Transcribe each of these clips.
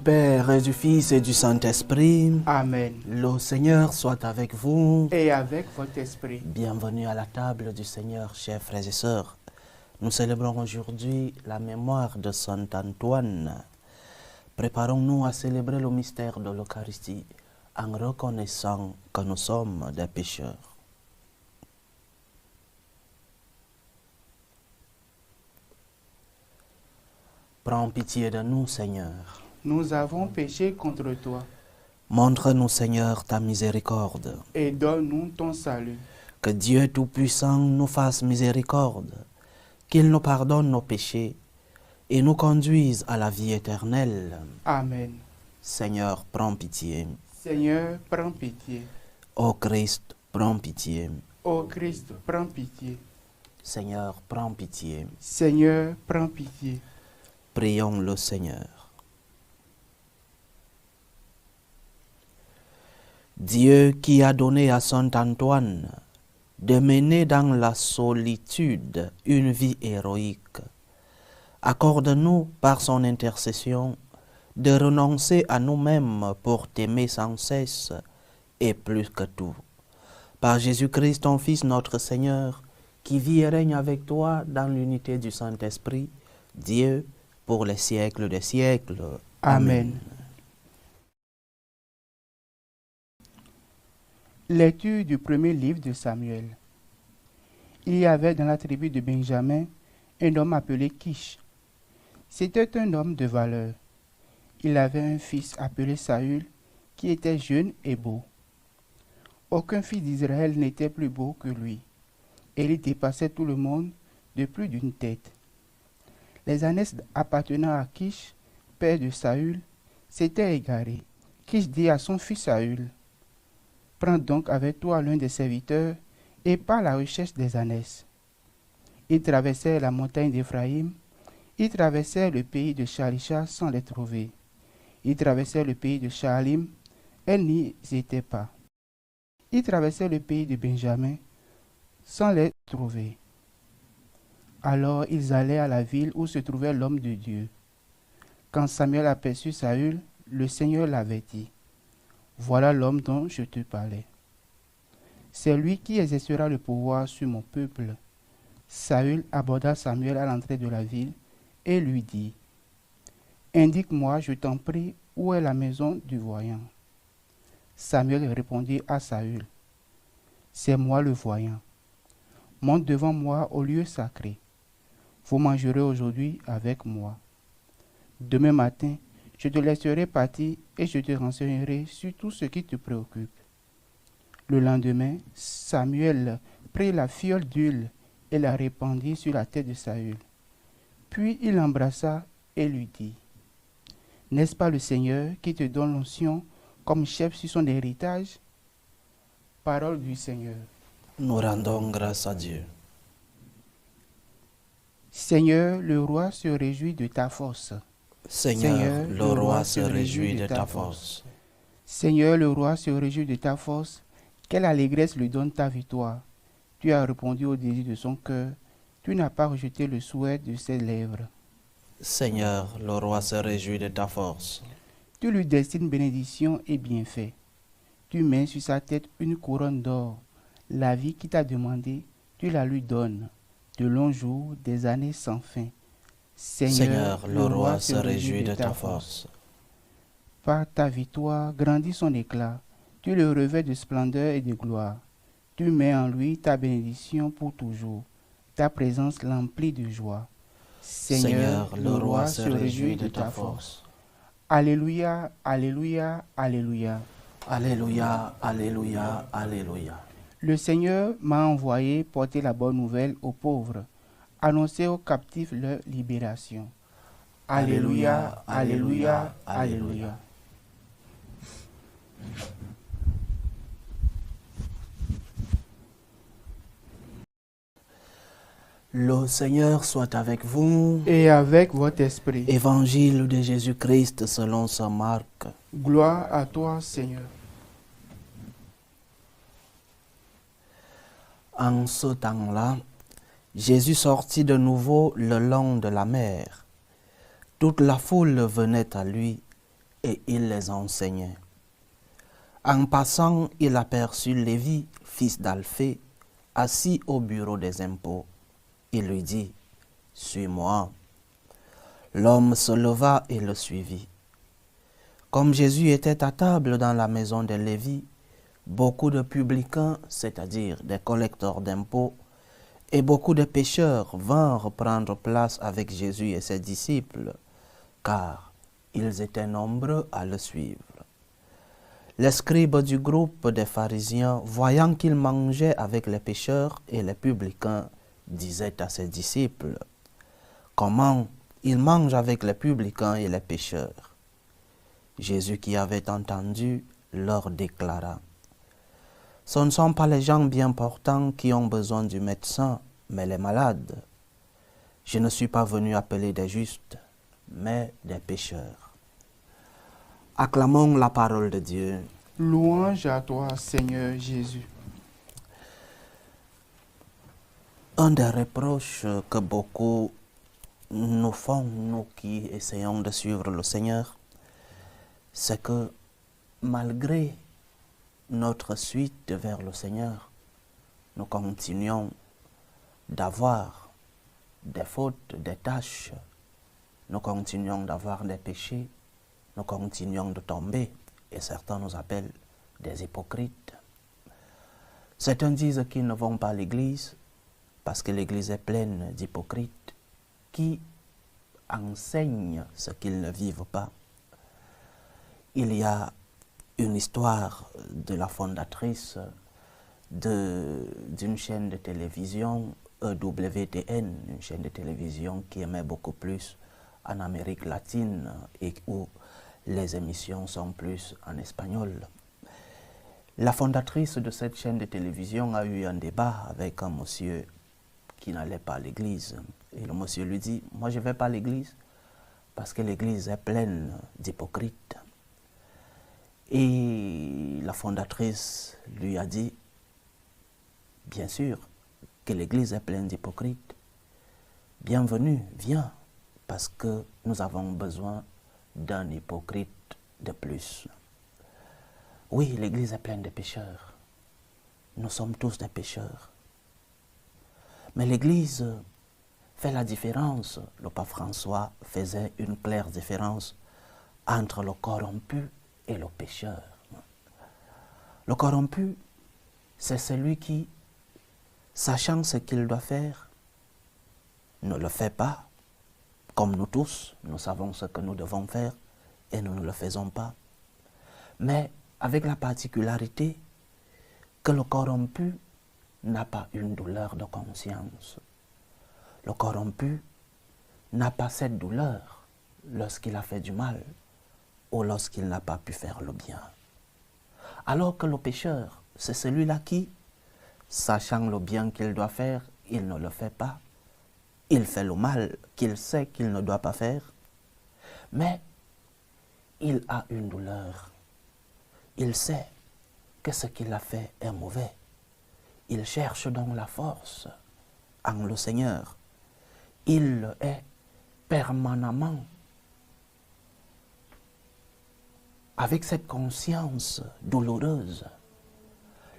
Père et du Fils et du Saint-Esprit. Amen. Le Seigneur soit avec vous. Et avec votre esprit. Bienvenue à la table du Seigneur, chers frères et sœurs. Nous célébrons aujourd'hui la mémoire de Saint Antoine. Préparons-nous à célébrer le mystère de l'Eucharistie en reconnaissant que nous sommes des pécheurs. Prends pitié de nous, Seigneur. Nous avons péché contre toi. Montre-nous, Seigneur, ta miséricorde. Et donne-nous ton salut. Que Dieu Tout-Puissant nous fasse miséricorde, qu'il nous pardonne nos péchés et nous conduise à la vie éternelle. Amen. Seigneur, prends pitié. Seigneur, prends pitié. Ô Christ, prends pitié. Ô Christ, prends pitié. Seigneur, prends pitié. Seigneur, prends pitié. Prions le Seigneur. Dieu qui a donné à Saint Antoine de mener dans la solitude une vie héroïque, accorde-nous par son intercession de renoncer à nous-mêmes pour t'aimer sans cesse et plus que tout. Par Jésus-Christ, ton Fils, notre Seigneur, qui vit et règne avec toi dans l'unité du Saint-Esprit, Dieu, pour les siècles des siècles. Amen. Lecture du premier livre de Samuel. Il y avait dans la tribu de Benjamin un homme appelé Kish. C'était un homme de valeur. Il avait un fils appelé Saül qui était jeune et beau. Aucun fils d'Israël n'était plus beau que lui, et il dépassait tout le monde de plus d'une tête. Les ânesses appartenant à Kish, père de Saül, s'étaient égarées. Kish dit à son fils Saül: « Prends donc avec toi l'un des serviteurs et pars à la recherche des ânesses. » Ils traversèrent la montagne d'Éphraïm, ils traversèrent le pays de Shalisha sans les trouver. Ils traversèrent le pays de Shaalim, elles n'y étaient pas. Ils traversèrent le pays de Benjamin sans les trouver. Alors ils allaient à la ville où se trouvait l'homme de Dieu. Quand Samuel aperçut Saül, le Seigneur l'avertit: « Voilà l'homme dont je te parlais. C'est lui qui exercera le pouvoir sur mon peuple. » Saül aborda Samuel à l'entrée de la ville et lui dit: « Indique-moi, je t'en prie, où est la maison du voyant. » Samuel répondit à Saül: « C'est moi le voyant. Monte devant moi au lieu sacré. Vous mangerez aujourd'hui avec moi. Demain matin, je te laisserai partir et je te renseignerai sur tout ce qui te préoccupe. » Le lendemain, Samuel prit la fiole d'huile et la répandit sur la tête de Saül. Puis il l'embrassa et lui dit: « N'est-ce pas le Seigneur qui te donne l'onction comme chef sur son héritage? » Parole du Seigneur. Nous rendons grâce à Dieu. Seigneur, le roi se réjouit de ta force. Seigneur, le roi se réjouit de ta force. Seigneur, le roi se réjouit de ta force. Quelle allégresse lui donne ta victoire. Tu as répondu au désir de son cœur. Tu n'as pas rejeté le souhait de ses lèvres. Seigneur, le roi se réjouit de ta force. Tu lui destines bénédiction et bienfait. Tu mets sur sa tête une couronne d'or. La vie qu'il t'a demandée, tu la lui donnes. De longs jours, des années sans fin. Seigneur, le roi se réjouit de ta force. Par ta victoire, grandit son éclat. Tu le revêts de splendeur et de gloire. Tu mets en lui ta bénédiction pour toujours. Ta présence l'emplit de joie. Seigneur, le roi se réjouit de ta force. Alléluia, alléluia, alléluia. Alléluia, alléluia, alléluia. Le Seigneur m'a envoyé porter la bonne nouvelle aux pauvres, annoncer aux captifs leur libération. Alléluia, alléluia, alléluia. Le Seigneur soit avec vous. Et avec votre esprit. Évangile de Jésus-Christ selon saint Marc. Gloire à toi, Seigneur. En ce temps-là, Jésus sortit de nouveau le long de la mer. Toute la foule venait à lui et il les enseignait. En passant, il aperçut Lévi, fils d'Alphée, assis au bureau des impôts. Il lui dit, « Suis-moi. » L'homme se leva et le suivit. Comme Jésus était à table dans la maison de Lévi, beaucoup de publicains, c'est-à-dire des collecteurs d'impôts, et beaucoup de pécheurs vinrent prendre place avec Jésus et ses disciples, car ils étaient nombreux à le suivre. Les scribes du groupe des pharisiens, voyant qu'il mangeait avec les pécheurs et les publicains, disaient à ses disciples, « Comment il mange avec les publicains et les pécheurs ?» Jésus, qui avait entendu, leur déclara, « Ce ne sont pas les gens bien portants qui ont besoin du médecin, mais les malades. Je ne suis pas venu appeler des justes, mais des pécheurs. » Acclamons la parole de Dieu. Louange à toi, Seigneur Jésus. Un des reproches que beaucoup nous font, nous qui essayons de suivre le Seigneur, c'est que malgré notre suite vers le Seigneur, nous continuons d'avoir des fautes, des tâches, nous continuons d'avoir des péchés, nous continuons de tomber, et certains nous appellent des hypocrites. Certains disent qu'ils ne vont pas à l'église parce que l'église est pleine d'hypocrites qui enseignent ce qu'ils ne vivent pas. Il y a une histoire de la fondatrice d'une chaîne de télévision, EWTN, une chaîne de télévision qui émet beaucoup plus en Amérique latine et où les émissions sont plus en espagnol. La fondatrice de cette chaîne de télévision a eu un débat avec un monsieur qui n'allait pas à l'église. Et le monsieur lui dit, « Moi je ne vais pas à l'église parce que l'église est pleine d'hypocrites. » Et la fondatrice lui a dit, « Bien sûr que l'église est pleine d'hypocrites. Bienvenue, viens, parce que nous avons besoin d'un hypocrite de plus. » Oui, l'église est pleine de pécheurs. Nous sommes tous des pécheurs. Mais l'église fait la différence. Le pape François faisait une claire différence entre le corrompu et le pécheur. Le corrompu, c'est celui qui, sachant ce qu'il doit faire, ne le fait pas. Comme nous tous, nous savons ce que nous devons faire et nous ne le faisons pas. Mais avec la particularité que le corrompu n'a pas une douleur de conscience. Le corrompu n'a pas cette douleur lorsqu'il a fait du mal ou lorsqu'il n'a pas pu faire le bien. Alors que le pécheur, c'est celui-là qui, sachant le bien qu'il doit faire, il ne le fait pas. Il fait le mal qu'il sait qu'il ne doit pas faire, mais il a une douleur. Il sait que ce qu'il a fait est mauvais. Il cherche donc la force en le Seigneur. Il le est permanemment. Avec cette conscience douloureuse,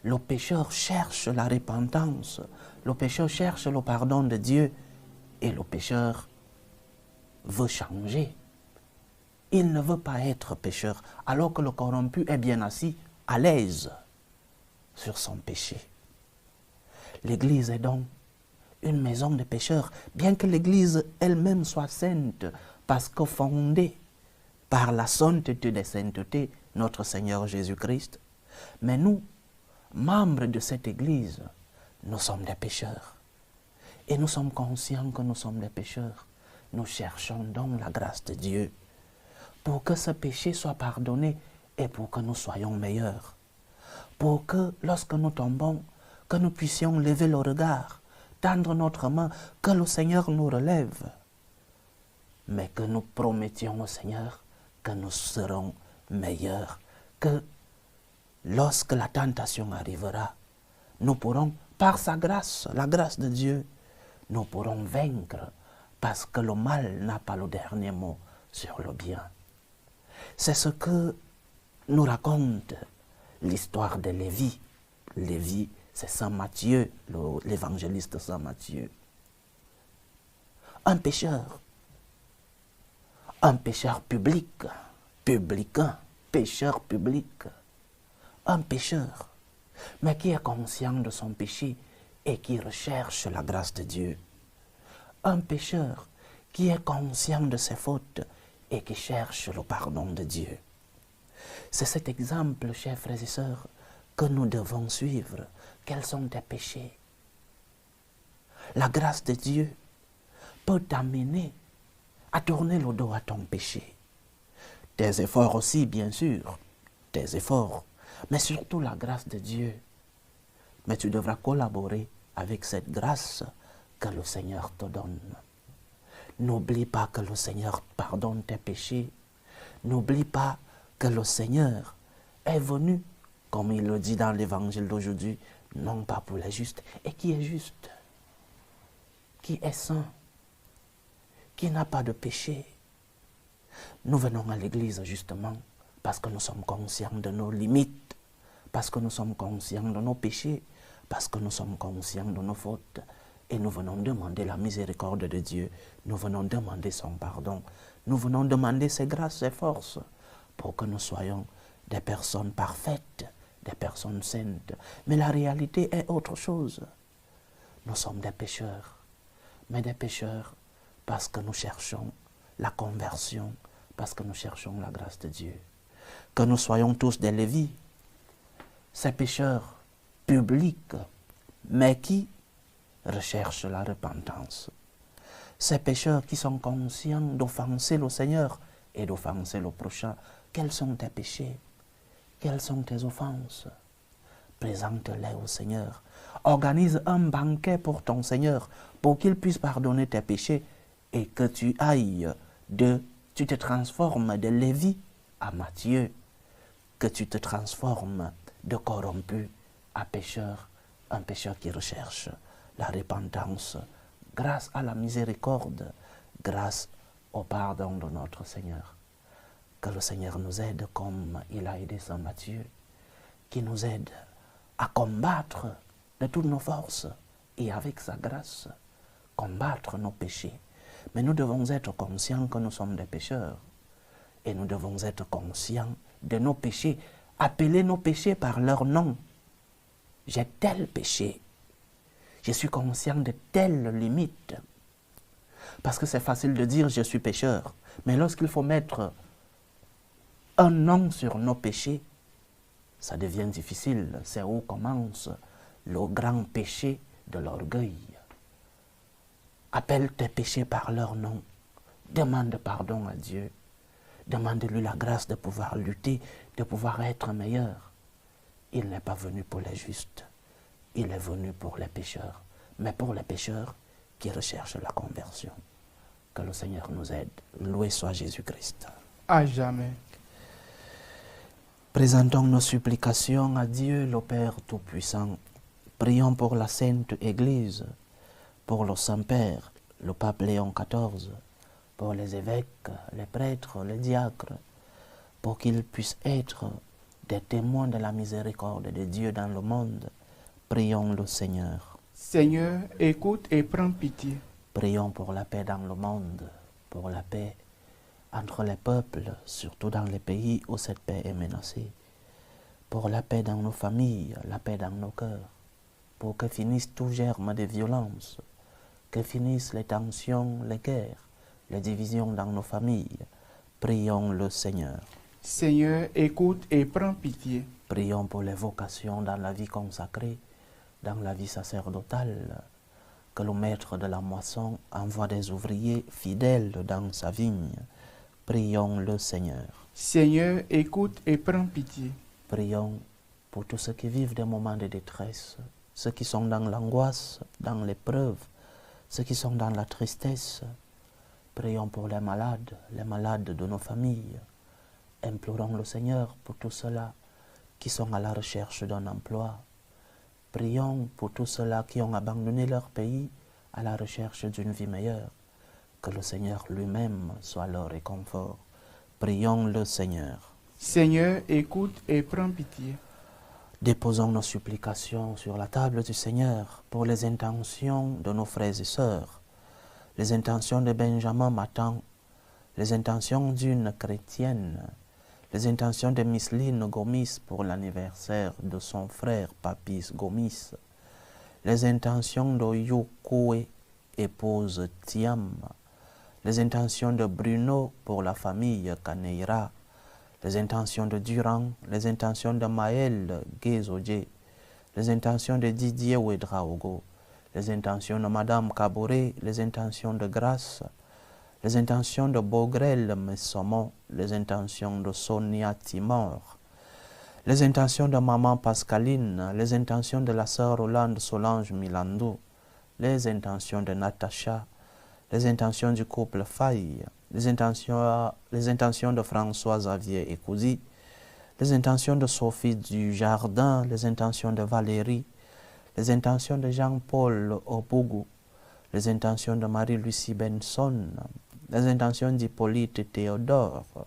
le pécheur cherche la repentance, le pécheur cherche le pardon de Dieu et le pécheur veut changer. Il ne veut pas être pécheur, alors que le corrompu est bien assis, à l'aise, sur son péché. L'Église est donc une maison de pécheurs, bien que l'Église elle-même soit sainte, parce que fondée par la sainteté des saintetés, notre Seigneur Jésus-Christ. Mais nous, membres de cette Église, nous sommes des pécheurs. Et nous sommes conscients que nous sommes des pécheurs. Nous cherchons donc la grâce de Dieu pour que ce péché soit pardonné et pour que nous soyons meilleurs. Pour que, lorsque nous tombons, que nous puissions lever le regard, tendre notre main, que le Seigneur nous relève. Mais que nous promettions au Seigneur que nous serons meilleurs, que lorsque la tentation arrivera, nous pourrons, par sa grâce, la grâce de Dieu, nous pourrons vaincre, parce que le mal n'a pas le dernier mot sur le bien. C'est ce que nous raconte l'histoire de Lévi. Lévi, c'est Saint Matthieu, l'évangéliste Saint Matthieu. Un pécheur public, publicain, pécheur public, un pécheur, mais qui est conscient de son péché et qui recherche la grâce de Dieu. Un pécheur qui est conscient de ses fautes et qui cherche le pardon de Dieu. C'est cet exemple, chers frères et sœurs, que nous devons suivre. Quels sont tes péchés? La grâce de Dieu peut t'amener à tourner le dos à ton péché. Tes efforts aussi, bien sûr, tes efforts, mais surtout la grâce de Dieu. Mais tu devras collaborer avec cette grâce que le Seigneur te donne. N'oublie pas que le Seigneur pardonne tes péchés. N'oublie pas que le Seigneur est venu, comme il le dit dans l'évangile d'aujourd'hui, non pas pour les justes, et qui est juste, qui est saint, qui n'a pas de péché. Nous venons à l'église justement parce que nous sommes conscients de nos limites, parce que nous sommes conscients de nos péchés, parce que nous sommes conscients de nos fautes. Et nous venons demander la miséricorde de Dieu. Nous venons demander son pardon. Nous venons demander ses grâces et forces pour que nous soyons des personnes parfaites, des personnes saintes. Mais la réalité est autre chose. Nous sommes des pécheurs, mais des pécheurs parce que nous cherchons la conversion, parce que nous cherchons la grâce de Dieu. Que nous soyons tous des Lévis, ces pécheurs publics, mais qui recherchent la repentance. Ces pécheurs qui sont conscients d'offenser le Seigneur et d'offenser le prochain. Quels sont tes péchés? Quelles sont tes offenses? Présente-les au Seigneur. Organise un banquet pour ton Seigneur, pour qu'il puisse pardonner tes péchés et que tu tu te transformes de Lévi à Matthieu, que tu te transformes de corrompu à pécheur, un pécheur qui recherche la repentance, grâce à la miséricorde, grâce au pardon de notre Seigneur. Que le Seigneur nous aide comme il a aidé Saint Matthieu, qui nous aide à combattre de toutes nos forces et avec sa grâce, combattre nos péchés. Mais nous devons être conscients que nous sommes des pécheurs et nous devons être conscients de nos péchés, appeler nos péchés par leur nom. J'ai tel péché. Je suis conscient de telles limites. Parce que c'est facile de dire je suis pécheur. Mais lorsqu'il faut mettre un nom sur nos péchés, ça devient difficile. C'est où commence le grand péché de l'orgueil. Appelle tes péchés par leur nom. Demande pardon à Dieu. Demande-lui la grâce de pouvoir lutter, de pouvoir être meilleur. Il n'est pas venu pour les justes. Il est venu pour les pécheurs, mais pour les pécheurs qui recherchent la conversion. Que le Seigneur nous aide. Loué soit Jésus-Christ. À jamais. Présentons nos supplications à Dieu, le Père Tout-Puissant. Prions pour la Sainte Église, pour le Saint-Père, le Pape Léon XIV, pour les évêques, les prêtres, les diacres, pour qu'ils puissent être des témoins de la miséricorde de Dieu dans le monde. Prions le Seigneur. Seigneur, écoute et prends pitié. Prions pour la paix dans le monde, pour la paix entre les peuples, surtout dans les pays où cette paix est menacée. Pour la paix dans nos familles, la paix dans nos cœurs. Pour que finisse tout germe de violence, que finissent les tensions, les guerres, les divisions dans nos familles. Prions le Seigneur. Seigneur, écoute et prends pitié. Prions pour les vocations dans la vie consacrée, dans la vie sacerdotale, que le maître de la moisson envoie des ouvriers fidèles dans sa vigne. Prions le Seigneur. Seigneur, écoute et prends pitié. Prions pour tous ceux qui vivent des moments de détresse, ceux qui sont dans l'angoisse, dans l'épreuve, ceux qui sont dans la tristesse. Prions pour les malades de nos familles. Implorons le Seigneur pour tous ceux-là qui sont à la recherche d'un emploi. Prions pour tous ceux-là qui ont abandonné leur pays à la recherche d'une vie meilleure. Que le Seigneur lui-même soit leur réconfort. Prions le Seigneur. Seigneur, écoute et prends pitié. Déposons nos supplications sur la table du Seigneur pour les intentions de nos frères et sœurs, les intentions de Benjamin Matan, les intentions d'une chrétienne, les intentions de Micheline Gomis pour l'anniversaire de son frère Papis Gomis, les intentions de Yukoué, épouse Thiam, les intentions de Bruno pour la famille Kaneira, les intentions de Durand, les intentions de Maël Guézodje, les intentions de Didier Ouedraogo, les intentions de Madame Kaboré, les intentions de Grâce, les intentions de Bogrel Messomon, les intentions de Sonia Timor, les intentions de Maman Pascaline, les intentions de la sœur Hollande Solange Milandou, les intentions de Natacha, les intentions du couple Faye, les intentions de François Xavier Ekouzi, les intentions de Sophie Dujardin, les intentions de Valérie, les intentions de Jean-Paul Opougou, les intentions de Marie-Lucie Benson, les intentions d'Hippolyte Théodore,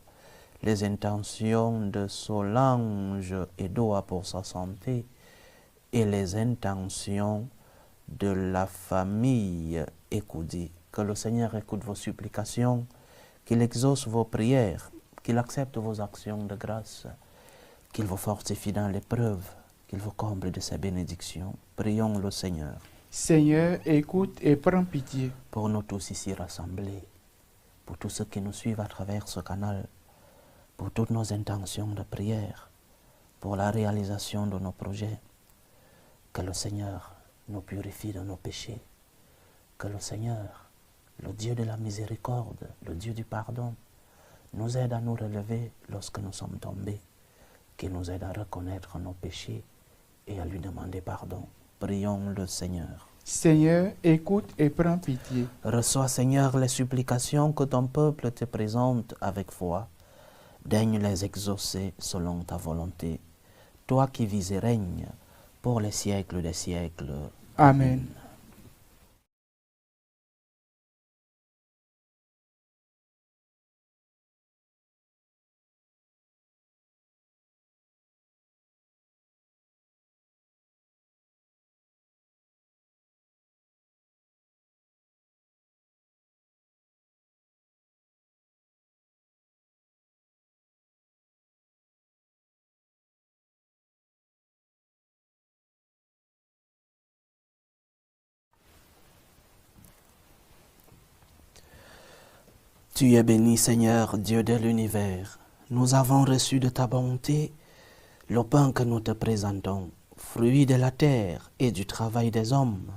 les intentions de Solange Edoa pour sa santé et les intentions de la famille Ekouzi. Que le Seigneur écoute vos supplications, qu'il exauce vos prières, qu'il accepte vos actions de grâce, qu'il vous fortifie dans l'épreuve, qu'il vous comble de ses bénédictions. Prions le Seigneur. Seigneur, écoute et prends pitié. Pour nous tous ici rassemblés, pour tous ceux qui nous suivent à travers ce canal, pour toutes nos intentions de prière, pour la réalisation de nos projets, que le Seigneur nous purifie de nos péchés, que le Seigneur, le Dieu de la miséricorde, le Dieu du pardon, nous aide à nous relever lorsque nous sommes tombés, qu'il nous aide à reconnaître nos péchés et à lui demander pardon. Prions le Seigneur. Seigneur, écoute et prends pitié. Reçois, Seigneur, les supplications que ton peuple te présente avec foi. Daigne les exaucer selon ta volonté. Toi qui vis et règnes pour les siècles des siècles. Amen. Tu es béni, Seigneur, Dieu de l'univers. Nous avons reçu de ta bonté le pain que nous te présentons, fruit de la terre et du travail des hommes.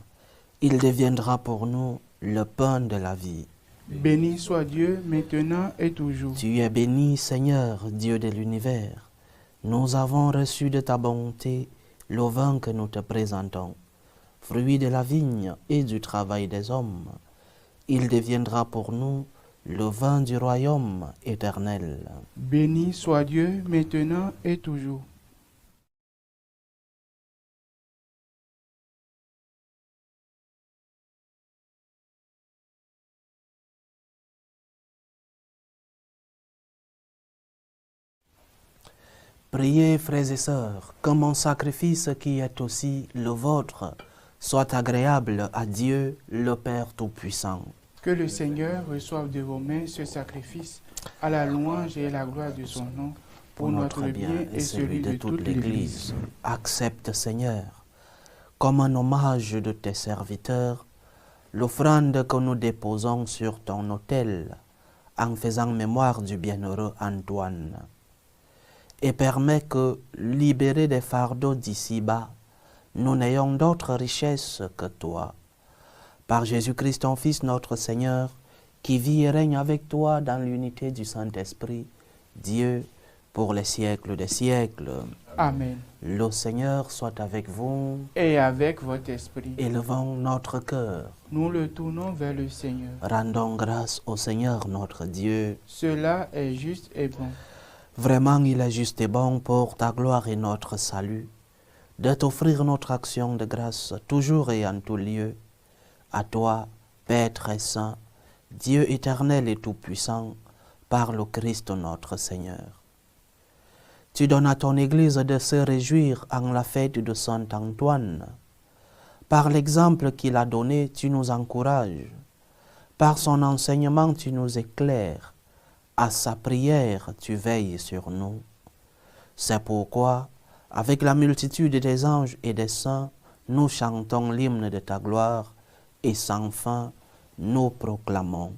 Il deviendra pour nous le pain de la vie. Béni soit Dieu, maintenant et toujours. Tu es béni, Seigneur, Dieu de l'univers. Nous avons reçu de ta bonté le vin que nous te présentons, fruit de la vigne et du travail des hommes. Il deviendra pour nous le vin du royaume éternel. Béni soit Dieu, maintenant et toujours. Priez, frères et sœurs, que mon sacrifice qui est aussi le vôtre soit agréable à Dieu, le Père Tout-Puissant. Que le Seigneur reçoive de vos mains ce sacrifice à la louange et à la gloire de son nom, pour notre bien et celui de toute l'Église. Accepte, Seigneur, comme un hommage de tes serviteurs, l'offrande que nous déposons sur ton autel en faisant mémoire du bienheureux Antoine. Et permets que, libérés des fardeaux d'ici-bas, nous n'ayons d'autre richesse que toi. Par Jésus-Christ, ton Fils, notre Seigneur, qui vit et règne avec toi dans l'unité du Saint-Esprit, Dieu, pour les siècles des siècles. Amen. Le Seigneur soit avec vous. Et avec votre esprit. Élevons notre cœur. Nous le tournons vers le Seigneur. Rendons grâce au Seigneur notre Dieu. Cela est juste et bon. Vraiment, il est juste et bon pour ta gloire et notre salut, de t'offrir notre action de grâce toujours et en tout lieu. À toi, Père très saint, Dieu éternel et tout-puissant, par le Christ notre Seigneur. Tu donnes à ton Église de se réjouir en la fête de Saint Antoine. Par l'exemple qu'il a donné, tu nous encourages. Par son enseignement, tu nous éclaires. À sa prière, tu veilles sur nous. C'est pourquoi, avec la multitude des anges et des saints, nous chantons l'hymne de ta gloire et sans fin, nous proclamons.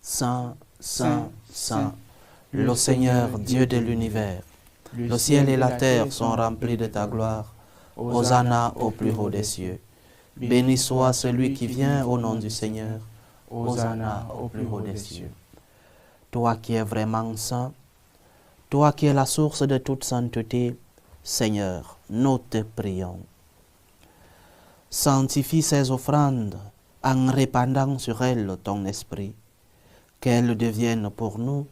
Saint, Saint, Saint, le Seigneur, Dieu de l'univers. Le ciel et la terre sont remplis de ta gloire. Hosanna au plus haut des cieux. Béni soit celui qui vient au nom du Seigneur. Hosanna au plus haut des cieux. Toi qui es vraiment saint, toi qui es la source de toute sainteté, Seigneur, nous te prions. Sanctifie ces offrandes en répandant sur elles ton esprit, qu'elles deviennent pour nous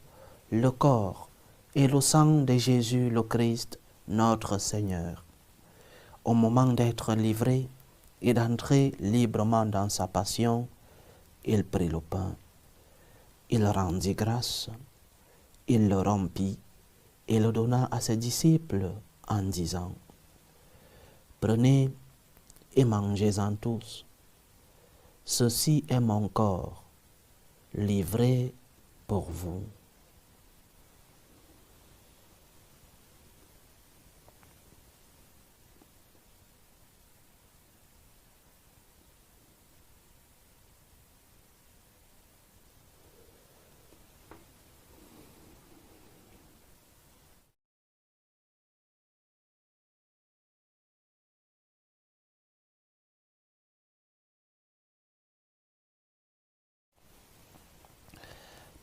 le corps et le sang de Jésus le Christ, notre Seigneur. Au moment d'être livré et d'entrer librement dans sa passion, il prit le pain, il rendit grâce, il le rompit et le donna à ses disciples en disant, « Prenez et mangez-en tous. Ceci est mon corps, livré pour vous. »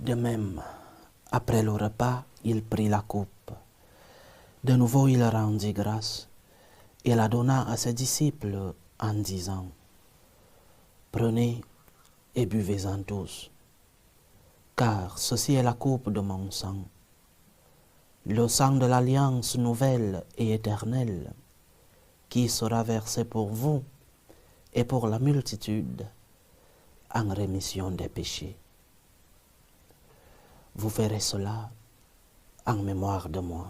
De même, après le repas, il prit la coupe. De nouveau, il rendit grâce et la donna à ses disciples en disant, « Prenez et buvez-en tous, car ceci est la coupe de mon sang, le sang de l'alliance nouvelle et éternelle, qui sera versé pour vous et pour la multitude en rémission des péchés. Vous ferez cela en mémoire de moi. »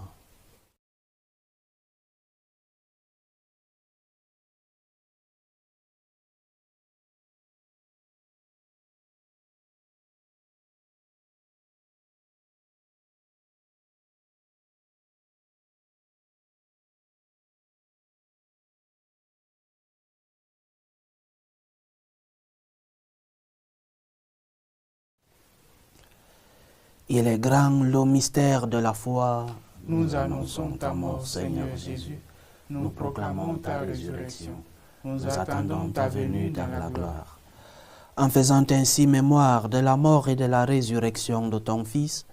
Il est grand le mystère de la foi. Nous annonçons ta mort, Seigneur Jésus. Nous proclamons ta résurrection. Nous attendons ta venue dans la gloire. En faisant ainsi mémoire de la mort et de la résurrection de ton Fils,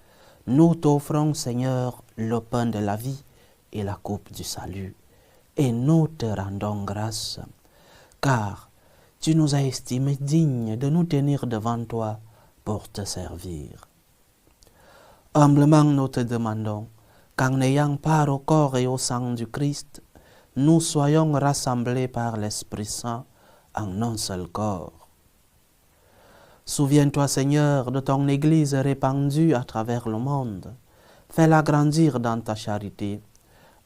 nous t'offrons, Seigneur, le pain de la vie et la coupe du salut. Et nous te rendons grâce, car tu nous as estimés dignes de nous tenir devant toi pour te servir. Humblement nous te demandons qu'en ayant part au corps et au sang du Christ, nous soyons rassemblés par l'Esprit Saint en un seul corps. Souviens-toi, Seigneur, de ton Église répandue à travers le monde. Fais-la grandir dans ta charité,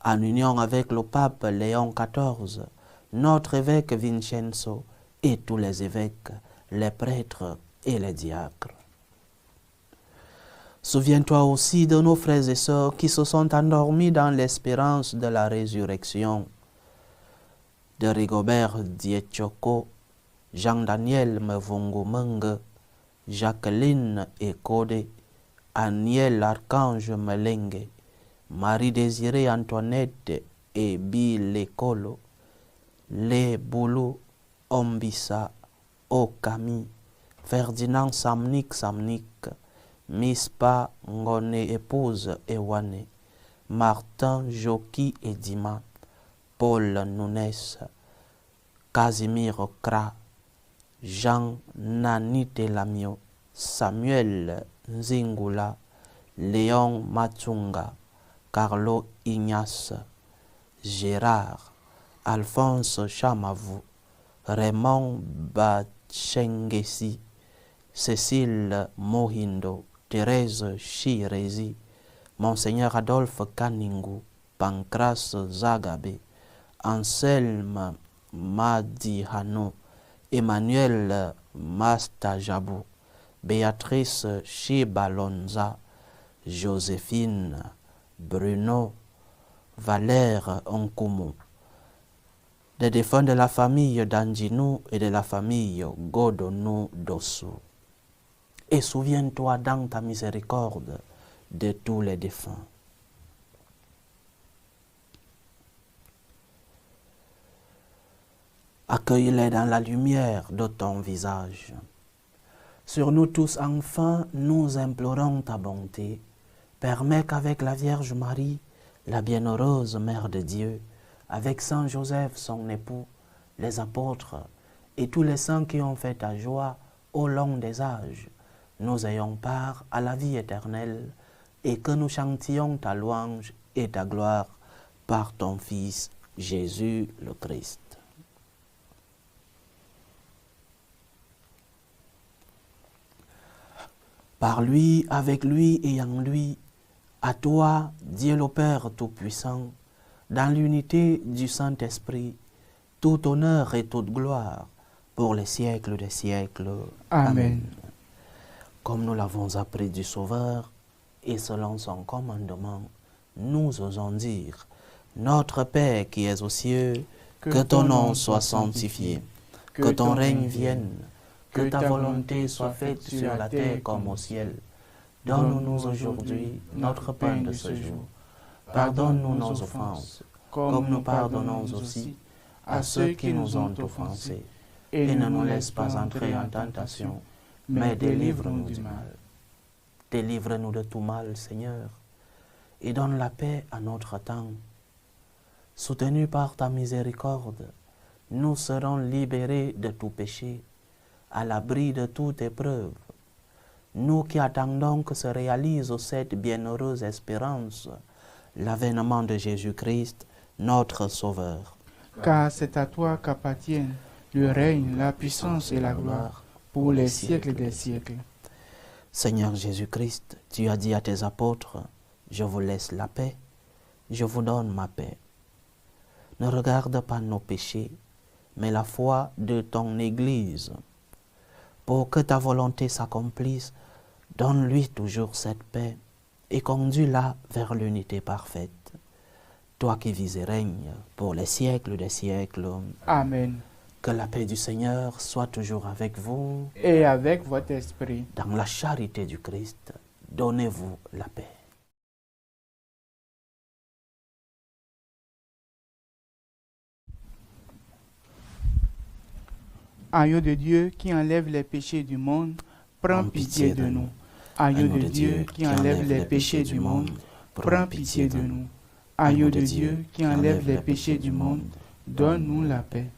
en union avec le pape Léon XIV, notre évêque Vincenzo et tous les évêques, les prêtres et les diacres. Souviens-toi aussi de nos frères et sœurs qui se sont endormis dans l'espérance de la résurrection, de Rigobert Dietchoko, Jean-Daniel Mvungumenge, Jacqueline Ekode, Aniel Archange Melenge, Marie-Désirée Antoinette et Bill Lekolo, Les Boulou Ombissa, Okami, Ferdinand Samnik, Mispa Ngone épouse Ewane, Martin Joki et Dima, Paul Nunes, Casimir Kra, Jean Nani Telamio, Samuel Nzingula, Léon Matsunga, Carlo Ignace, Gérard, Alphonse Chamavu, Raymond Bachengesi, Cécile Mohindo, Thérèse Chirezi, Monseigneur Adolphe Kaningou, Pancras Zagabe, Anselme Madihano, Emmanuel Mastajabou, Béatrice Chibalonza, Joséphine Bruno, Valère Onkumu, des défunts de la famille d'Anjinou et de la famille Godonou Dossou. Et souviens-toi dans ta miséricorde de tous les défunts. Accueille-les dans la lumière de ton visage. Sur nous tous, enfin, nous implorons ta bonté. Permets qu'avec la Vierge Marie, la bienheureuse Mère de Dieu, avec Saint Joseph, son époux, les apôtres et tous les saints qui ont fait ta joie au long des âges, nous ayons part à la vie éternelle et que nous chantions ta louange et ta gloire par ton Fils Jésus le Christ. Par lui, avec lui et en lui, à toi, Dieu le Père Tout-Puissant, dans l'unité du Saint-Esprit, tout honneur et toute gloire pour les siècles des siècles. Amen. Comme nous l'avons appris du Sauveur, et selon son commandement, nous osons dire, Notre Père qui es aux cieux, que ton nom soit sanctifié, que ton règne vienne, que ta volonté soit faite sur la terre comme au ciel. Donne-nous aujourd'hui notre pain de ce jour. Pardonne-nous nos offenses, comme nous pardonnons aussi à ceux qui nous ont offensés. Et ne nous laisse pas entrer en tentation, mais délivre-nous du mal. Délivre-nous de tout mal, Seigneur, et donne la paix à notre temps. Soutenus par ta miséricorde, nous serons libérés de tout péché, à l'abri de toute épreuve. Nous qui attendons que se réalise cette bienheureuse espérance, l'avènement de Jésus-Christ, notre Sauveur. Car c'est à toi qu'appartiennent le règne, la puissance et la gloire pour les siècles des siècles. Seigneur Jésus-Christ, tu as dit à tes apôtres, je vous laisse la paix, je vous donne ma paix. Ne regarde pas nos péchés, mais la foi de ton Église. Pour que ta volonté s'accomplisse, donne-lui toujours cette paix et conduis-la vers l'unité parfaite. Toi qui vis et règnes pour les siècles des siècles. Amen. Que la paix du Seigneur soit toujours avec vous. Et avec votre esprit. Dans la charité du Christ, donnez-vous la paix. Agneau de Dieu qui enlève les péchés du monde, prends pitié de nous. Agneau de Dieu qui enlève les péchés du monde, prends pitié de nous. Agneau de Dieu qui enlève les péchés du monde, donne-nous la paix.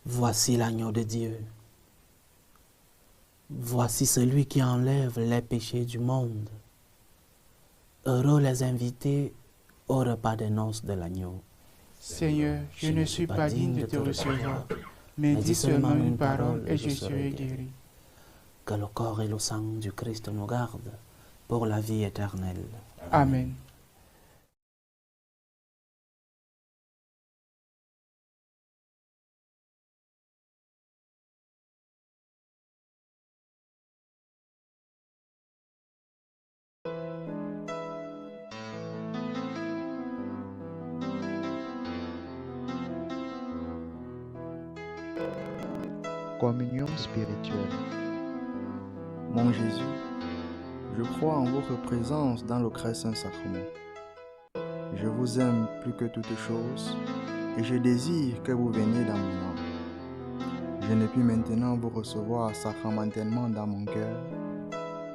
Voici l'agneau de Dieu. Voici celui qui enlève les péchés du monde. Heureux les invités au repas des noces de l'agneau. Seigneur, je ne suis pas digne de te recevoir, mais dis seulement une parole et je serai guéri. Que le corps et le sang du Christ nous gardent pour la vie éternelle. Amen. Communion spirituelle. Mon Jésus, je crois en votre présence dans le très saint sacrement. Je vous aime plus que toute chose et je désire que vous veniez dans mon âme. Je ne puis maintenant vous recevoir sacramentellement dans mon cœur.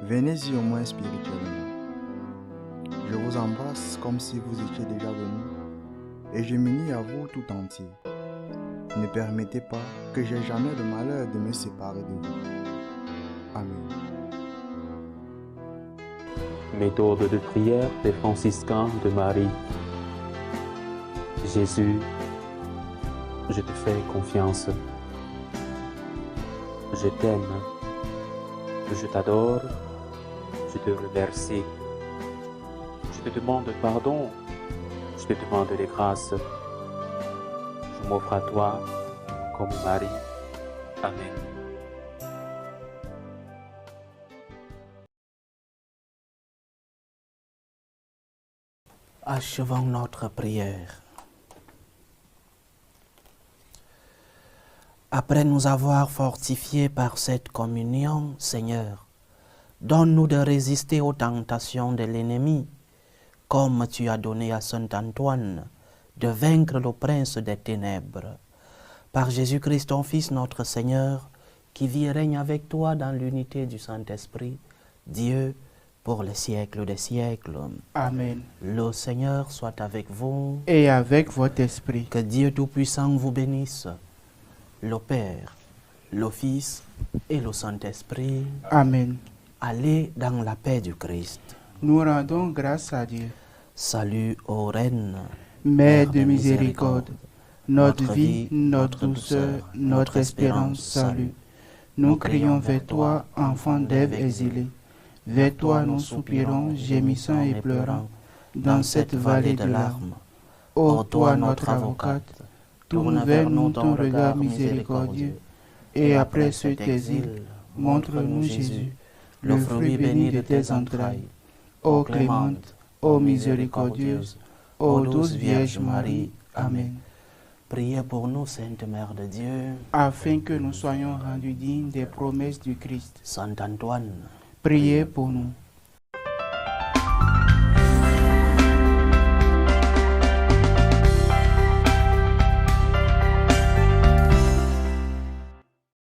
Venez-y au moins spirituellement. Je vous embrasse comme si vous étiez déjà venu et je m'unis à vous tout entier. Ne permettez pas que j'aie jamais le malheur de me séparer de vous. Amen. Méthode de prière des franciscains de Marie. Jésus, je te fais confiance. Je t'aime. Je t'adore. Je te remercie. Je te demande pardon. Je te demande les grâces. Je m'offre à toi comme Marie. Amen. Achevons notre prière. Après nous avoir fortifiés par cette communion, Seigneur, donne-nous de résister aux tentations de l'ennemi, comme tu as donné à Saint Antoine de vaincre le prince des ténèbres. Par Jésus-Christ, ton Fils, notre Seigneur, qui vit et règne avec toi dans l'unité du Saint-Esprit, Dieu, pour les siècles des siècles. Amen. Le Seigneur soit avec vous. Et avec votre esprit. Que Dieu Tout-Puissant vous bénisse, le Père, le Fils et le Saint-Esprit. Amen. Allez dans la paix du Christ. Nous rendons grâce à Dieu. Salut ô Reine, Mère de miséricorde, notre vie, notre douceur, notre espérance, salut. Nous crions vers toi, enfant d'Ève exilée. Vers toi nous soupirons, gémissant et pleurant, dans cette vallée de larmes. Ô toi notre avocate, tourne vers nous ton regard miséricordieux, et après cet exil, montre-nous Jésus, le fruit béni de tes entrailles. Ô clémente, ô miséricordieuse, ô douce Vierge Marie. Amen. priez pour nous, Sainte Mère de Dieu. Afin que nous soyons rendus dignes des promesses du Christ. Saint Antoine, Priez pour nous.